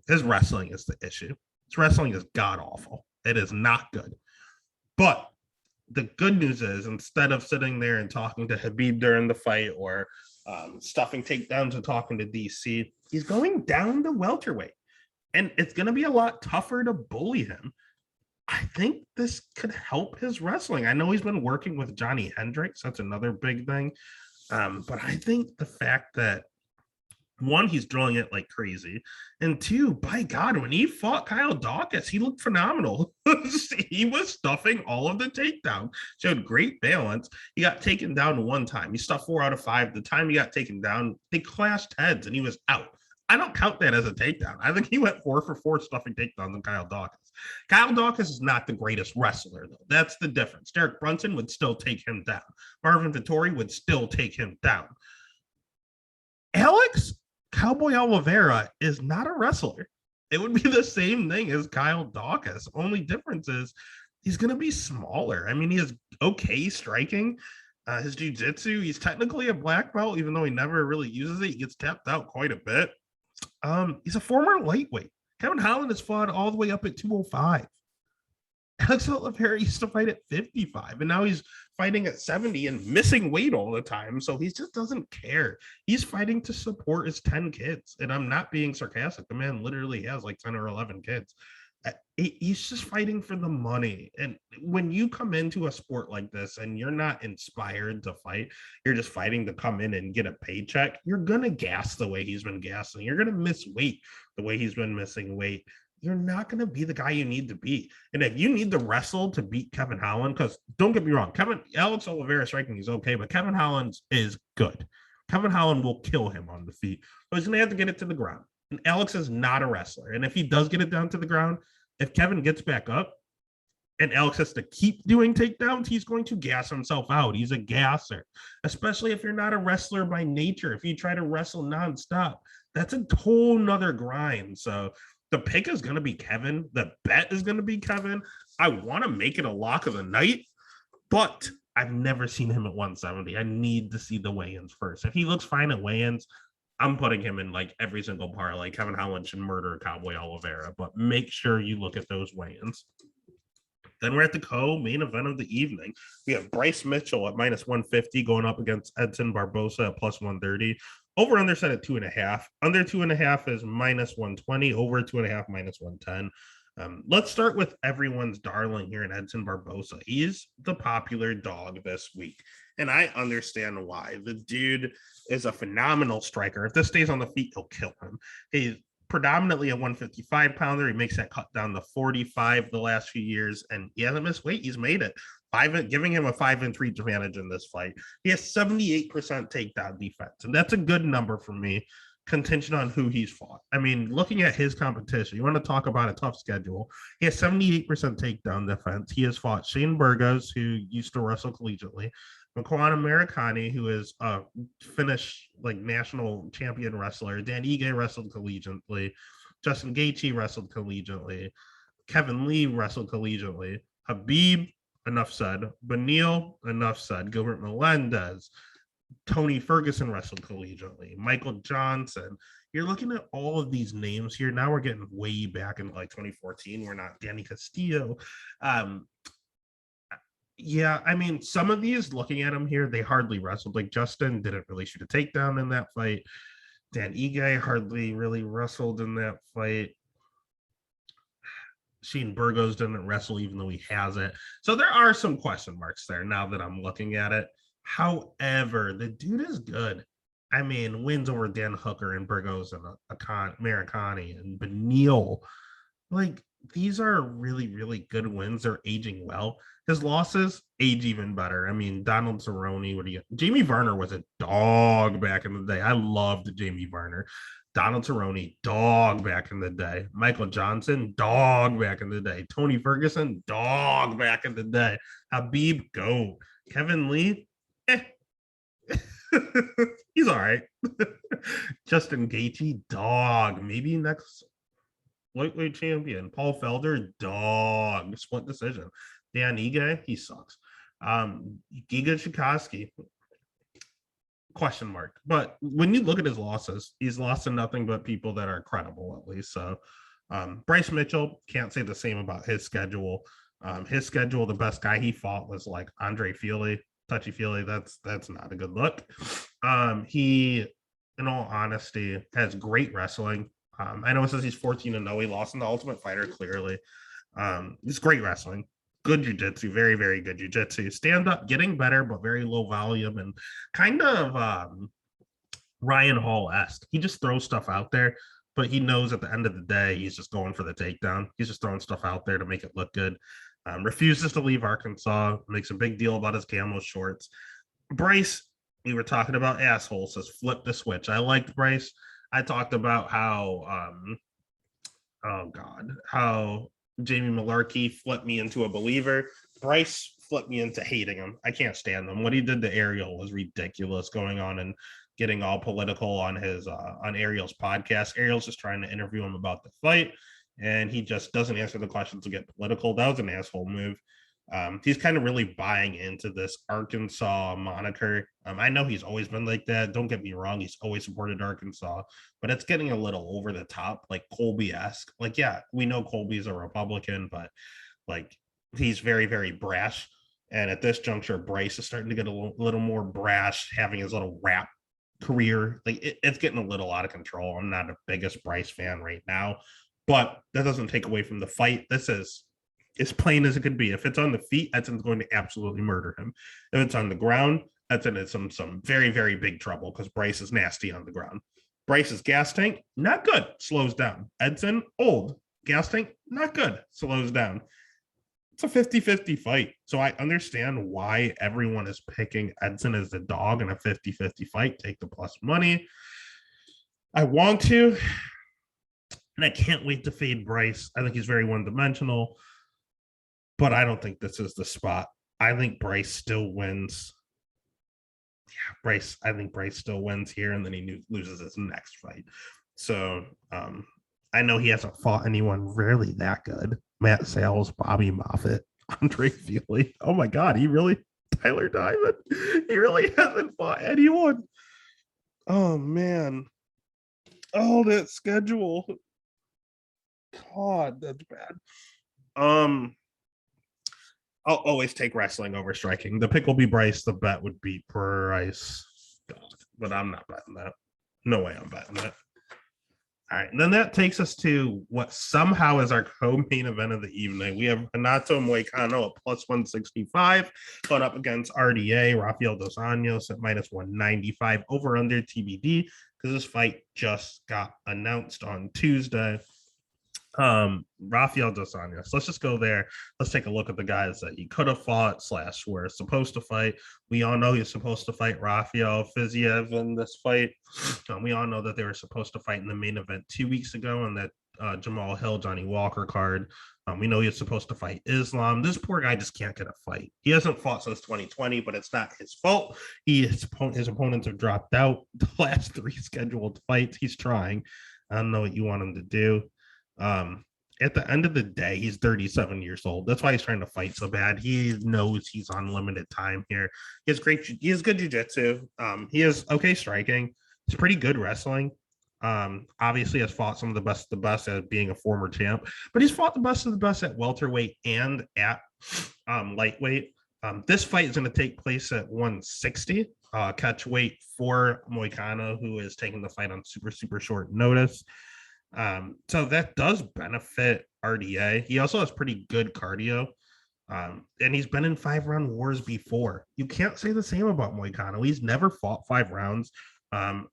His wrestling is the issue. His wrestling is god-awful. It is not good. But the good news is, instead of sitting there and talking to Khabib during the fight or stuffing takedowns and talking to DC, he's going down to welterweight, and it's going to be a lot tougher to bully him. I think this could help his wrestling. I know he's been working with Johnny Hendricks. That's another big thing. But I think the fact that, one, he's drilling it like crazy, and 2, by God, when he fought Kyle Dawkins, he looked phenomenal. He was stuffing all of the takedowns, showed great balance. He got taken down 1 time. He stuffed 4 out of 5. The time he got taken down, they clashed heads and he was out. I don't count that as a takedown. I think he went 4 for 4 stuffing takedowns on Kyle Dawkins. Kyle Dawkins is not the greatest wrestler, though. That's the difference. Derek Brunson would still take him down. Marvin Vettori would still take him down. Alex Cowboy Oliveira is not a wrestler. It would be the same thing as Kyle Dawkins. Only difference is he's going to be smaller. I mean, he has okay striking. His jiu-jitsu, he's technically a black belt, even though he never really uses it. He gets tapped out quite a bit. He's a former lightweight. Kevin Holland has fought all the way up at 205. Alex Oliveira used to fight at 55, and now he's fighting at 70 and missing weight all the time. So he just doesn't care. He's fighting to support his 10 kids. And I'm not being sarcastic. The man literally has like 10 or 11 kids. He's just fighting for the money. And when you come into a sport like this and you're not inspired to fight, you're just fighting to come in and get a paycheck, you're going to gas the way he's been gassing. You're going to miss weight the way he's been missing weight. You're not going to be the guy you need to be. And if you need to wrestle to beat Kevin Holland, because don't get me wrong, Alex Oliveira striking is okay, but Kevin Holland is good. Kevin Holland will kill him on the feet. So he's going to have to get it to the ground. And Alex is not a wrestler. And if he does get it down to the ground, if Kevin gets back up and Alex has to keep doing takedowns, he's going to gas himself out. He's a gasser, especially if you're not a wrestler by nature. If you try to wrestle nonstop, that's a whole nother grind. So the pick is going to be Kevin. The bet is going to be Kevin. I want to make it a lock of the night, but I've never seen him at 170. I need to see the weigh-ins first. If he looks fine at weigh-ins, I'm putting him in like every single parlay. Kevin Holland should murder Cowboy Oliveira, but make sure you look at those weigh-ins. Then we're at the co-main event of the evening. We have Bryce Mitchell at minus 150 going up against Edson Barbosa at plus 130. Over under set at 2.5. Under 2.5 is minus 120. Over 2.5 minus 110. Let's start with everyone's darling here in Edson Barbosa. He's the popular dog this week, and I understand why. The dude is a phenomenal striker. If this stays on the feet, he'll kill him. He's predominantly a 155 pounder. He makes that cut down to 45 the last few years, and he hasn't missed weight. He's made it. Giving him a 5-inch reach advantage in this fight. He has 78% takedown defense, and that's a good number for me. Contention on who he's fought. I mean, looking at his competition, you want to talk about a tough schedule. He has 78% takedown defense. He has fought Shane Burgos, who used to wrestle collegiately, Makwan Americani, who is a Finnish like national champion wrestler. Dan Ige wrestled collegiately. Justin Gaethje wrestled collegiately. Kevin Lee wrestled collegiately. Habib, enough said. Beneil, enough said. Gilbert Melendez. Tony Ferguson wrestled collegiately. Michael Johnson. You're looking at all of these names here. Now we're getting way back in like 2014. We're not Danny Castillo. Yeah, I mean, some of these, looking at them here, they hardly wrestled. Like Justin didn't really shoot a takedown in that fight. Dan Ige hardly really wrestled in that fight. Shane Burgos didn't wrestle even though he has it. So there are some question marks there now that I'm looking at it. However, the dude is good. I mean, wins over Dan Hooker and Burgos and Americani and Beneil. Like, these are really, really good wins. They're aging well. His losses age even better. I mean, Donald Cerrone, Jamie Varner was a dog back in the day. I loved Jamie Varner. Donald Cerrone, dog back in the day. Michael Johnson, dog back in the day. Tony Ferguson, dog back in the day. Habib, go. Kevin Lee, he's all right. Justin Gaethje, dog. Maybe next lightweight champion. Paul Felder, dog. Split decision. Dan Ige, he sucks. Giga Chikowski, question mark. But when you look at his losses, he's lost to nothing but people that are credible, at least. So Bryce Mitchell, can't say the same about his schedule. The best guy he fought was like Andre Feely, Touchy Feely. That's not a good look. He, in all honesty, has great wrestling. I know it says he's 14-0. He lost in the Ultimate Fighter, clearly. It's great wrestling. Good jiu-jitsu, very, very good jiu-jitsu. Stand up, getting better, but very low volume and kind of Ryan Hall-esque. He just throws stuff out there, but he knows at the end of the day, he's just going for the takedown. He's just throwing stuff out there to make it look good. Refuses to leave Arkansas, makes a big deal about his camo shorts. Bryce, we were talking about assholes, says flip the switch. I liked Bryce. I talked about how Jamie Malarkey flipped me into a believer. Bryce flipped me into hating him. I can't stand him. What he did to Ariel was ridiculous, going on and getting all political on his on Ariel's podcast. Ariel's just trying to interview him about the fight, and he just doesn't answer the questions to get political. That was an asshole move. He's kind of really buying into this Arkansas moniker. I know he's always been like that. Don't get me wrong. He's always supported Arkansas, but it's getting a little over the top, like Colby-esque. Like, yeah, we know Colby's a Republican, but like he's very, very brash. And at this juncture, Bryce is starting to get a little more brash, having his little rap career. Like it's getting a little out of control. I'm not the biggest Bryce fan right now, but that doesn't take away from the fight. This is as plain as it could be. If it's on the feet, Edson's going to absolutely murder him. If it's on the ground, Edson is some very, very big trouble because Bryce is nasty on the ground. Bryce's gas tank, not good, slows down. Edson, old. Gas tank, not good, slows down. It's a 50-50 fight. So I understand why everyone is picking Edson as the dog in a 50-50 fight. Take the plus money. I want to, and I can't wait to fade Bryce. I think he's very one-dimensional. But I don't think this is the spot. I think Bryce still wins. Yeah, I think Bryce still wins here, and then he loses his next fight. So I know he hasn't fought anyone really that good. Matt Sales, Bobby Moffitt, Andre Feely. Oh my God, Tyler Diamond. He really hasn't fought anyone. Oh man. Oh, that schedule. God, that's bad. Um, I'll always take wrestling over striking. The pick will be Bryce. The bet would be Bryce. God, but I'm not betting that. No way I'm betting that. All right, and then that takes us to what somehow is our co-main event of the evening. We have Renato Moicano at plus 165 going up against RDA, Rafael Dos Anjos at minus 195 over under TBD because this fight just got announced on Tuesday. Rafael Dos Anjos. Let's just go there. Let's take a look at the guys that he could have fought / were supposed to fight. We all know he's supposed to fight Rafael Fiziev in this fight. We all know that they were supposed to fight in the main event 2 weeks ago on that Jamal Hill, Johnny Walker card. We know he's supposed to fight Islam. This poor guy just can't get a fight. He hasn't fought since 2020, but it's not his fault. His opponents have dropped out the last 3 scheduled fights. He's trying. I don't know what you want him to do. At the end of the day, he's 37 years old. That's why he's trying to fight so bad. He knows he's on limited time here. He has good jiu-jitsu. He has okay striking. He's pretty good wrestling. Obviously has fought some of the best at being a former champ, but he's fought the best of the best at welterweight and at lightweight. This fight is going to take place at 160 catch weight for Moicano, who is taking the fight on super short notice. So that does benefit RDA. He also has pretty good cardio. And he's been in 5-round wars before. You can't say the same about Moicano. He's never fought 5 rounds.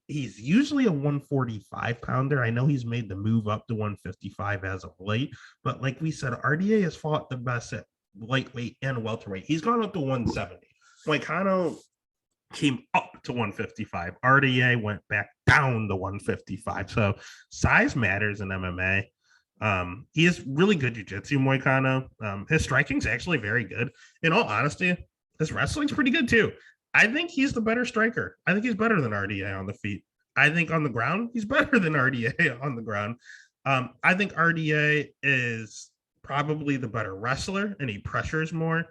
He's usually a 145 pounder. I know he's made the move up to 155 as of late, but like we said, RDA has fought the best at lightweight and welterweight. He's gone up to 170. Moicano came up to 155. RDA went back down to 155. So size matters in MMA. He is really good jiu-jitsu, Moicano. His striking's actually very good. In all honesty, his wrestling's pretty good too. I think he's the better striker. I think he's better than RDA on the feet. I think on the ground, he's better than RDA on the ground. I think RDA is probably the better wrestler and he pressures more.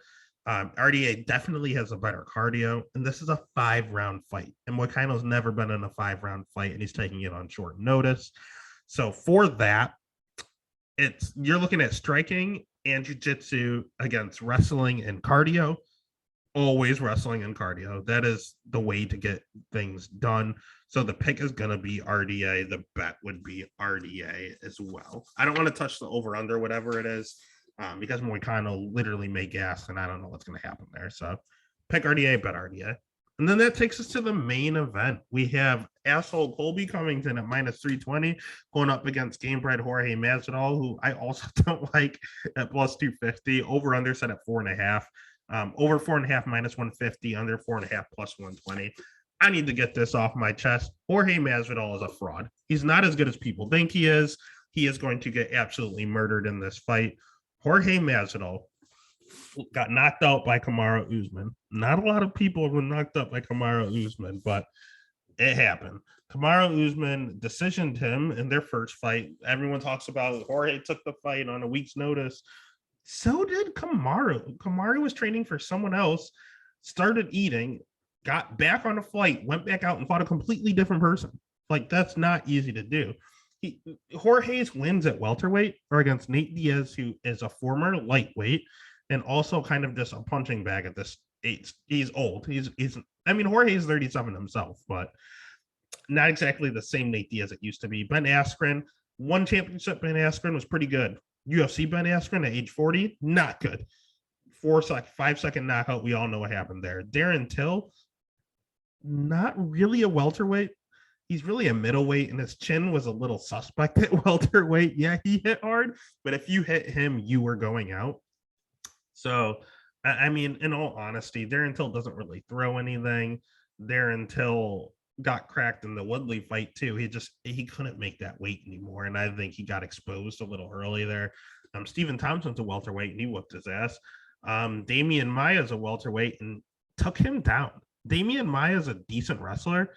RDA definitely has a better cardio, and this is a 5-round fight. And Moicano's never been in a 5-round fight, and he's taking it on short notice. So for that, you're looking at striking and jiu-jitsu against wrestling and cardio. Always wrestling and cardio. That is the way to get things done. So the pick is going to be RDA. The bet would be RDA as well. I don't want to touch the over-under, whatever it is. Because Moicano literally may gas, and I don't know what's going to happen there. So pick RDA, bet RDA. And then that takes us to the main event. We have asshole Colby Covington at minus 320 going up against Gamebred Jorge Masvidal, who I also don't like at plus 250. Over under set at 4.5. Over 4.5 minus 150, under 4.5 plus 120. I need to get this off my chest. Jorge Masvidal is a fraud. He's not as good as people think he is. He is going to get absolutely murdered in this fight. Jorge Masvidal got knocked out by Kamaru Usman. Not a lot of people have been knocked out by Kamaru Usman, but it happened. Kamaru Usman decisioned him in their first fight. Everyone talks about Jorge took the fight on a week's notice. So did Kamaru. Kamaru was training for someone else, started eating, got back on a flight, went back out and fought a completely different person. Like, that's not easy to do. Jorge's wins at welterweight are against Nate Diaz, who is a former lightweight and also kind of just a punching bag at this age. He's old. Jorge is 37 himself, but not exactly the same Nate Diaz it used to be. Ben Askren, one championship Ben Askren was pretty good. UFC Ben Askren at age 40, not good. 5-second knockout. We all know what happened there. Darren Till, not really a welterweight. He's really a middleweight, and his chin was a little suspect at welterweight. Yeah, he hit hard, but if you hit him, you were going out. So, in all honesty, Darren Till doesn't really throw anything. Darren Till got cracked in the Woodley fight too. He couldn't make that weight anymore, and I think he got exposed a little early there. Stephen Thompson's a welterweight, and he whooped his ass. Damian Maia's a welterweight and took him down. Damian Maia's a decent wrestler,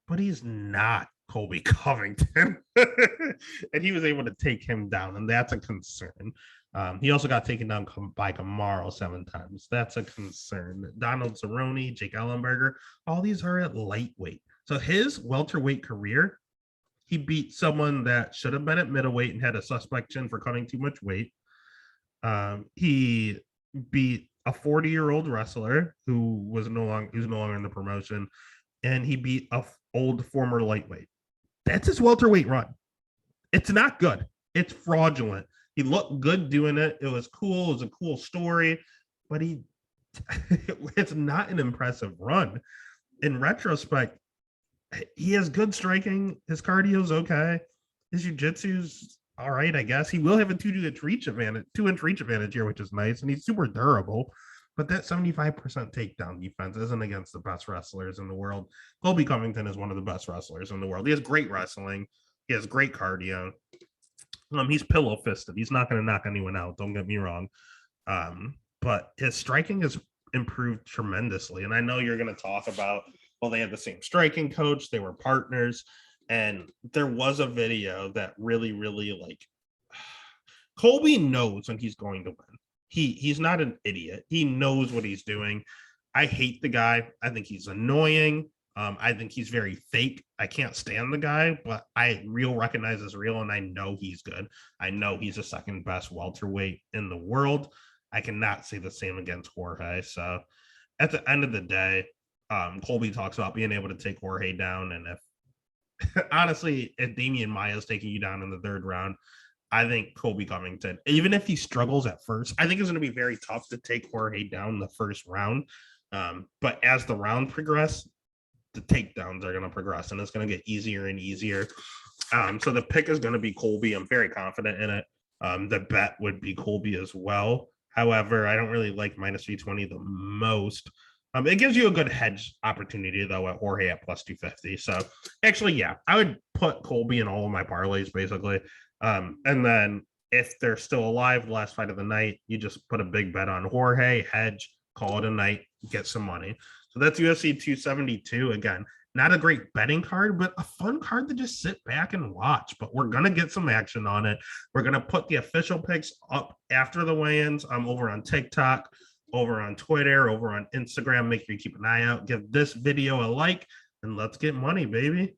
but he's not Colby Covington. And he was able to take him down, and that's a concern. He also got taken down by Kamaru 7 times. That's a concern. Donald Cerrone, Jake Ellenberger, all these are at lightweight. So his welterweight career, He beat someone that should have been at middleweight and had a suspicion for cutting too much weight. He beat a 40-year-old wrestler who's no longer in the promotion, and he beat a old former lightweight. That's his welterweight run. It's not good. It's fraudulent. He looked good doing it. It was cool. It was a cool story, but it's not an impressive run. In retrospect, he has good striking. His cardio's okay. His jiu-jitsu's all right, I guess. He will have a 2-inch reach advantage here, which is nice, and he's super durable. But that 75% takedown defense isn't against the best wrestlers in the world. Colby Covington is one of the best wrestlers in the world. He has great wrestling. He has great cardio. He's pillow fisted. He's not going to knock anyone out. Don't get me wrong. But his striking has improved tremendously. And I know you're going to talk about, well, they had the same striking coach. They were partners. And there was a video that really, really like Colby knows when he's going to win. He's not an idiot. He knows what he's doing. I hate the guy. I think he's annoying. I think he's very fake. I can't stand the guy, but recognize as real, and I know he's good. I know he's the second best welterweight in the world. I cannot say the same against Jorge. So at the end of the day, Colby talks about being able to take Jorge down. And honestly, if Damian Maia is taking you down in the third round, I think Colby Covington, even if he struggles at first, I think it's going to be very tough to take Jorge down the first round. But as the round progresses, the takedowns are going to progress, and it's going to get easier and easier. So the pick is going to be Colby. I'm very confident in it. The bet would be Colby as well. However, I don't really like minus 320 the most. It gives you a good hedge opportunity, though, at Jorge at plus 250. So actually, yeah, I would put Colby in all of my parlays, basically. And then if they're still alive, the last fight of the night, you just put a big bet on Jorge, hedge, call it a night, get some money. So that's UFC 272. Again, not a great betting card, but a fun card to just sit back and watch. But we're going to get some action on it. We're going to put the official picks up after the weigh-ins. I'm over on TikTok, over on Twitter, over on Instagram. Make sure you keep an eye out. Give this video a like, and let's get money, baby.